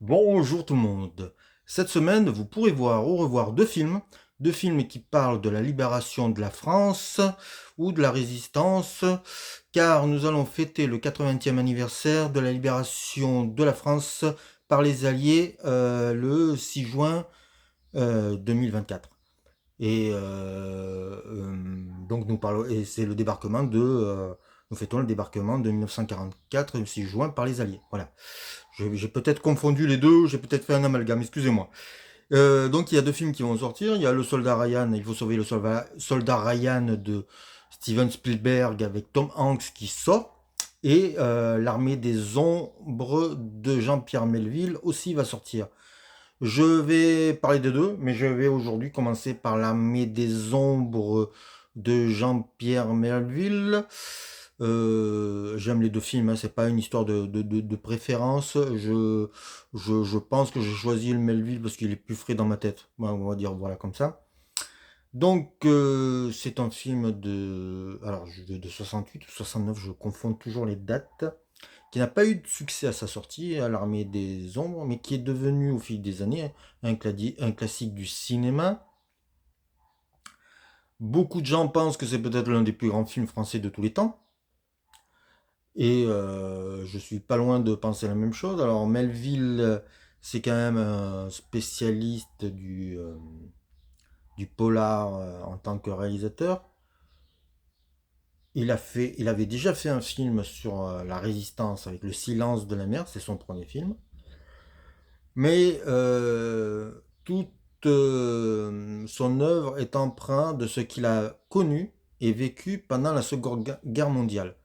Bonjour tout le monde. Cette semaine, vous pourrez voir ou revoir deux films qui parlent de la libération de la France ou de la résistance, car nous allons fêter le 80e anniversaire de la libération de la France par les Alliés le 6 juin 2024. Donc nous parlons, et c'est le débarquement nous fêtons le débarquement de 1944, le 6 juin par les Alliés. Voilà. J'ai peut-être confondu les deux, j'ai peut-être fait un amalgame, excusez-moi. Donc il y a deux films qui vont sortir. Il y a Le Soldat Ryan, Il faut sauver le soldat Ryan de Steven Spielberg avec Tom Hanks qui sort. Et L'Armée des Ombres de Jean-Pierre Melville aussi va sortir. Je vais parler des deux, mais je vais aujourd'hui commencer par L'Armée des Ombres de Jean-Pierre Melville. J'aime les deux films, hein, c'est pas une histoire de préférence. Je pense que j'ai choisi le Melville parce qu'il est plus frais dans ma tête. Ouais, on va dire voilà comme ça. Donc c'est un film de 68 ou 69, je confonds toujours les dates, qui n'a pas eu de succès à sa sortie, à l'Armée des Ombres, mais qui est devenu au fil des années un classique du cinéma. Beaucoup de gens pensent que c'est peut-être l'un des plus grands films français de tous les temps. Et je suis pas loin de penser la même chose. Alors Melville, c'est quand même un spécialiste du polar en tant que réalisateur. Il avait déjà fait un film sur la résistance avec Le Silence de la mer, c'est son premier film. Mais toute son œuvre est empreinte de ce qu'il a connu et vécu pendant la Seconde Guerre mondiale.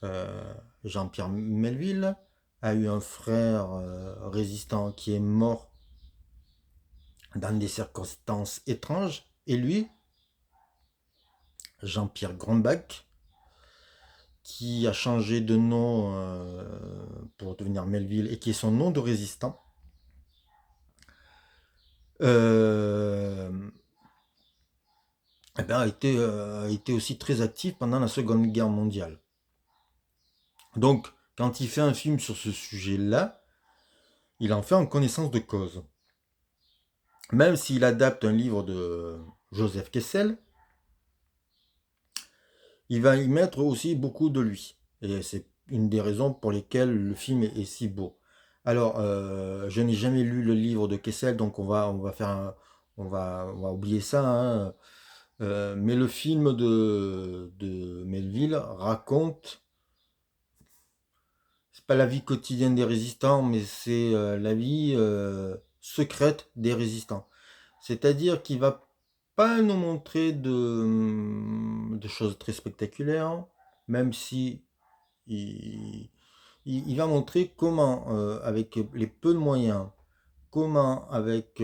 Euh, Jean-Pierre Melville a eu un frère résistant qui est mort dans des circonstances étranges. Et lui, Jean-Pierre Grandbach, qui a changé de nom pour devenir Melville et qui est son nom de résistant, euh, eh ben, a été aussi très actif pendant la Seconde Guerre mondiale. Donc, quand il fait un film sur ce sujet-là, il en fait en connaissance de cause. Même s'il adapte un livre de Joseph Kessel, il va y mettre aussi beaucoup de lui. Et c'est une des raisons pour lesquelles le film est si beau. Alors, je n'ai jamais lu le livre de Kessel, donc on va oublier ça, hein. Mais le film de Melville raconte, c'est pas la vie quotidienne des résistants, mais c'est la vie secrète des résistants. C'est-à-dire qu'il va pas nous montrer de choses très spectaculaires, même si il, il va montrer comment, avec les peu de moyens, comment avec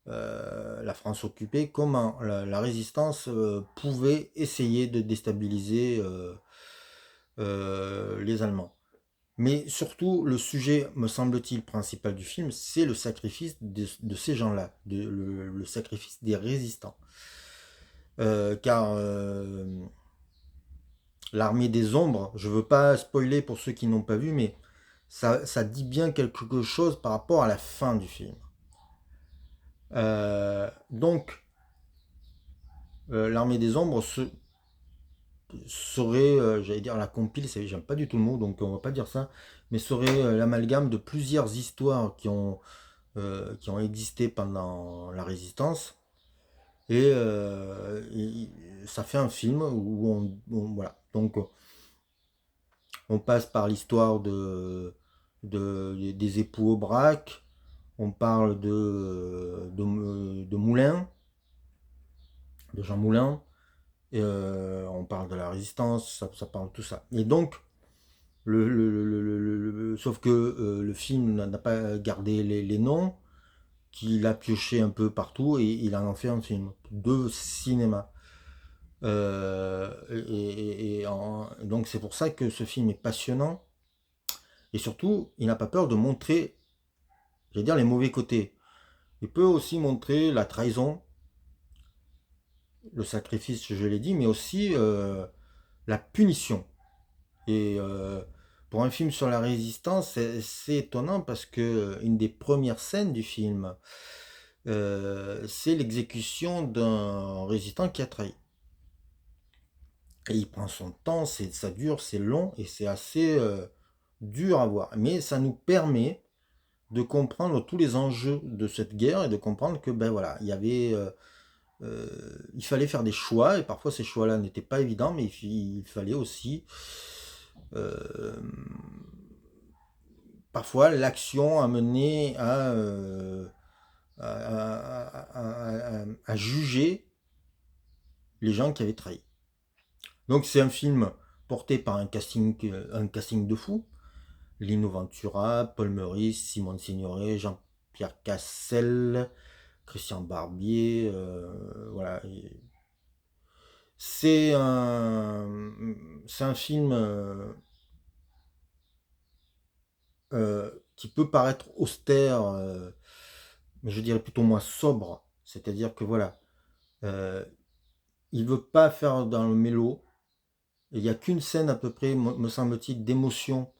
la France occupée, comment la résistance pouvait essayer de déstabiliser les Allemands. Mais surtout, le sujet, me semble-t-il, principal du film, c'est le sacrifice de ces gens-là, le sacrifice des résistants. Car l'armée des ombres, je veux pas spoiler pour ceux qui n'ont pas vu, mais ça dit bien quelque chose par rapport à la fin du film. Donc, l'armée des ombres serait, j'allais dire la compile, j'aime pas du tout le mot, donc on va pas dire ça, mais serait l'amalgame de plusieurs histoires qui ont existé pendant la résistance. Et ça fait un film où voilà. Donc on passe par l'histoire des époux Aubrac, on parle de Moulin, de Jean Moulin, et on parle de la résistance, ça parle de tout ça. Et donc, sauf que le film n'a pas gardé les noms, qu'il a pioché un peu partout et il en a fait un film de cinéma. Donc c'est pour ça que ce film est passionnant et surtout il n'a pas peur de montrer, j'allais dire, les mauvais côtés. Il peut aussi montrer la trahison, le sacrifice, je l'ai dit, mais aussi la punition. Et pour un film sur la résistance, c'est étonnant parce que une des premières scènes du film, c'est l'exécution d'un résistant qui a trahi. Et il prend son temps, ça dure, c'est long et c'est assez dur à voir. Mais ça nous permet de comprendre tous les enjeux de cette guerre et de comprendre que ben voilà, il fallait faire des choix et parfois ces choix-là n'étaient pas évidents, mais il fallait aussi euh, parfois l'action amener à juger les gens qui avaient trahi. Donc c'est un film porté par un casting de fou. Lino Ventura, Paul Meurice, Simone Signoret, Jean-Pierre Cassel, Christian Barbier, voilà. C'est un film qui peut paraître austère, mais je dirais plutôt moins sobre. C'est-à-dire que voilà, euh, il veut pas faire dans le mélo. Il n'y a qu'une scène à peu près, me semble-t-il, d'émotion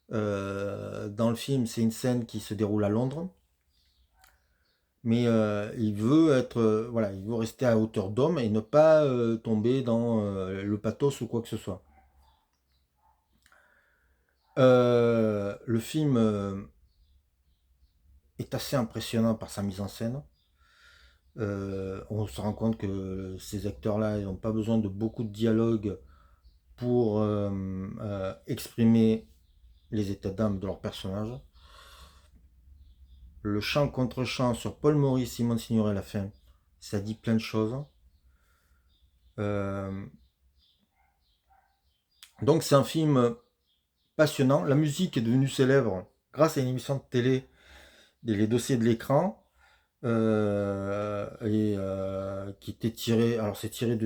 dans le film. C'est une scène qui se déroule à Londres. Mais il veut être, voilà, il veut rester à hauteur d'homme et ne pas tomber dans le pathos ou quoi que ce soit. Le film est assez impressionnant par sa mise en scène. On se rend compte que ces acteurs-là n'ont pas besoin de beaucoup de dialogue pour exprimer les états d'âme de leur personnage. Le chant contre chant sur Paul Maurice, Simone Signoret à la fin, ça dit plein de choses. Donc c'est un film passionnant. La musique est devenue célèbre grâce à une émission de télé, les dossiers de l'écran, qui était tiré. Alors c'est tiré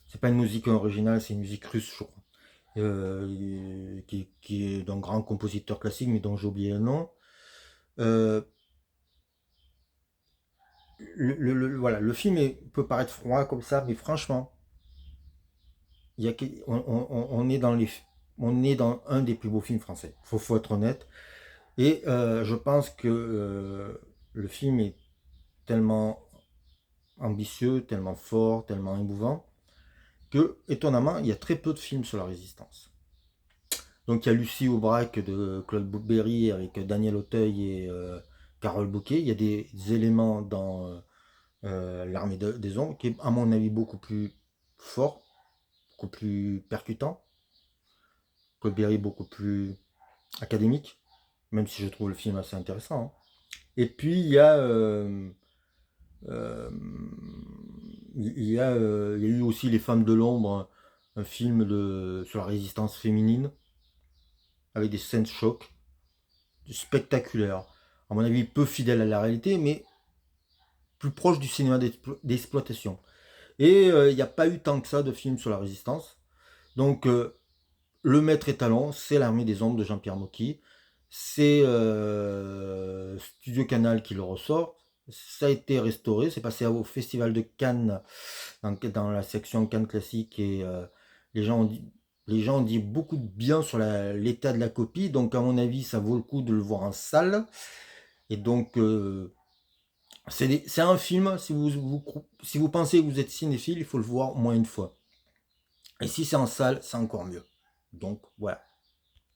c'est pas une musique originale, c'est une musique russe, je crois. Qui est d'un grand compositeur classique, mais dont j'ai oublié le nom. Euh, voilà, le film peut paraître froid comme ça, mais franchement, on est dans un des plus beaux films français. Faut être honnête. Et je pense que le film est tellement ambitieux, tellement fort, tellement émouvant, que étonnamment, il y a très peu de films sur la résistance. Donc il y a Lucie Aubrac de Claude Berry avec Daniel Auteuil et Carole Bouquet. Il y a des éléments dans L'Armée des Ombres qui est à mon avis beaucoup plus fort, beaucoup plus percutant. Claude Berry beaucoup plus académique, même si je trouve le film assez intéressant, hein. Et puis euh, il y a eu aussi Les Femmes de l'Ombre, un film sur la résistance féminine, avec des scènes choc, spectaculaires. À mon avis, peu fidèle à la réalité, mais plus proche du cinéma d'exploitation. Et il n'y a pas eu tant que ça de films sur la résistance. Donc, le maître étalon, c'est L'Armée des Ombres de Jean-Pierre Mocky. C'est Studio Canal qui le ressort. Ça a été restauré, c'est passé au Festival de Cannes, dans la section Cannes classique, et les gens ont dit beaucoup de bien sur l'état de la copie, donc à mon avis ça vaut le coup de le voir en salle. Et donc c'est un film, si vous pensez que vous êtes cinéphile, il faut le voir au moins une fois. Et si c'est en salle, c'est encore mieux. Donc voilà.